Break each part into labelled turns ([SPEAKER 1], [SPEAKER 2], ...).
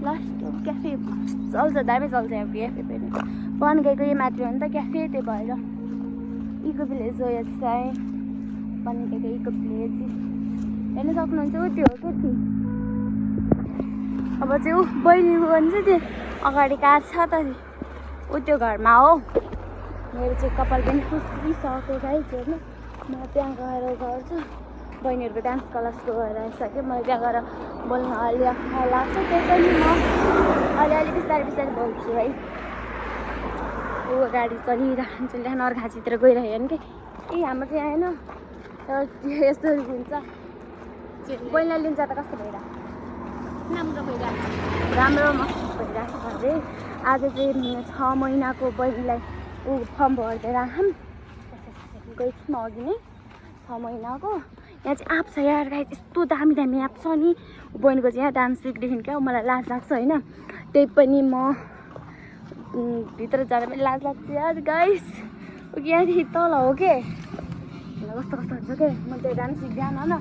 [SPEAKER 1] last cafe चल्छ दामी चल्छ यहाँ क्याफे पनि बनगाईको यो माथि हो नि त क्याफे त्यही भएर इको भिलेज हो यो चाहिँ बनगाईको इको भिलेज हेर्न सक्नुहुन्छ ऊ त्यो हो के अब चाहिँ ऊ बहिनीको भन्छ त्यो अगाडि कार छ त ऊ त्यो घरमा हो मेरो चाहिँ कपाल पनि फुसिसक्यो गाइस हेर्नु म त्यहाँ गएर गर्छु बहिनीहरूको डान्स क्लासको गएर आइसक्यो मैले त्यहाँ गएर बोल्न अलि अप्ठ्यारो लाग्छ त्यही पनि म अलिअलि बिस्तारै बिस्तारै बोल्छु है ऊ गाडी चलिरहन्छ त्यहाँ अर्घाँचीतिर गइरहेको नि कि ए हाम्रो चाहिँ आएन तर यस्तो हुन्छ पहिला लिन्छ त कस्तो भइरहेको राम्रो भइरहेको राम्रो मस्त भइरहेको छ अरे आज चाहिँ 6 महिनाको बहिनीलाई ऊ फर्म भरिदिएर आम गएको छु म अघि नै 6 महिनाको यहाँ चाहिँ आँप छ यार गाइस यस्तो दामी दामी आँप छ नि बहिनीको चाहिँ यहाँ डान्स सिक्देखि क्या मलाई लाज लाग्छ होइन त्यही पनि म भित्र जाँदा पनि लाज लाग्छ यार गाइस यहाँदेखि तल हो के कस्तो कस्तो हुन्छ के म त्यो डान्स सिक्दैन होइन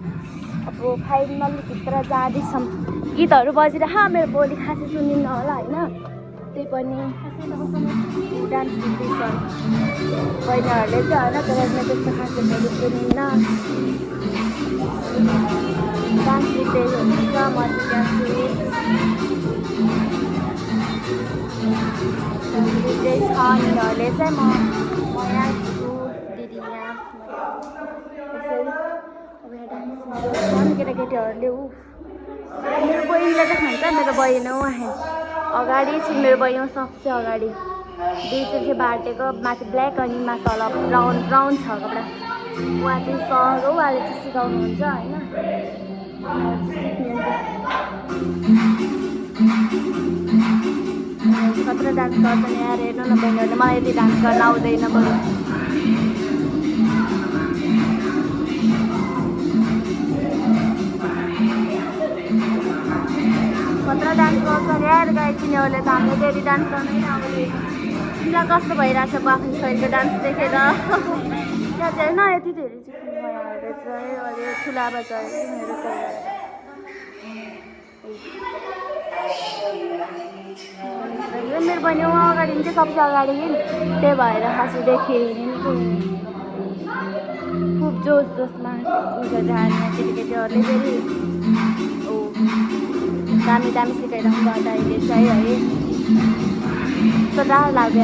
[SPEAKER 1] अब फाइनल भित्र जाँदैछौँ गीतहरू बजिरह मेरो बोली खासै सुनिन्न होला होइन त्यही पनि डान्स सिक्दैछ बहिनीहरूले चाहिँ होइन तर म त्यस्तो खासै बोली सुनिन्न डान्स सिक्दै हुन्छ म चाहिँ सिक्दैछ यिनीहरूले चाहिँ म यहाँ छु दिदी यहाँ अब यहाँ डान्स केटाकेटीहरूले ऊ मेरो बहिनीलाई चाहिँ खान्छ मेरो बहिनी हो अगाडि चाहिँ मेरो बहिनी सक्छ अगाडि दुई चाहिँ बाटेको माथि ब्ल्याक अनि माथि तल ब्राउन छ कपडा उहाँ चाहिँ सर हो उहाँले चाहिँ सिकाउनुहुन्छ होइन कत्रो डान्स गर्छन् यार हेर्नु न बहिनीहरूले मलाई यति डान्स गर्न आउँदैन बरु कत्रो डान्स गर्छन् यार गाई तिनीहरूले त हामीले डेली डान्स गर्नै आउँदैन तिमीलाई कस्तो भइरहेछ आफ्नो छोरीको डान्स देखेर त्यहाँ चाहिँ होइन यति धेरै चाहिँ अहिले ठुलाबा चाहिँ मेरो बहिनी उहाँ अगाडि चाहिँ सबसे अगाडि त्यही भएर खासै देखेँ खुब जोस जोसमा उयो जाने केटीकेटीहरूले फेरि दामी दामी सिकाइरहनु गर्दा अहिले चाहिँ है यस्तो डर लाग्यो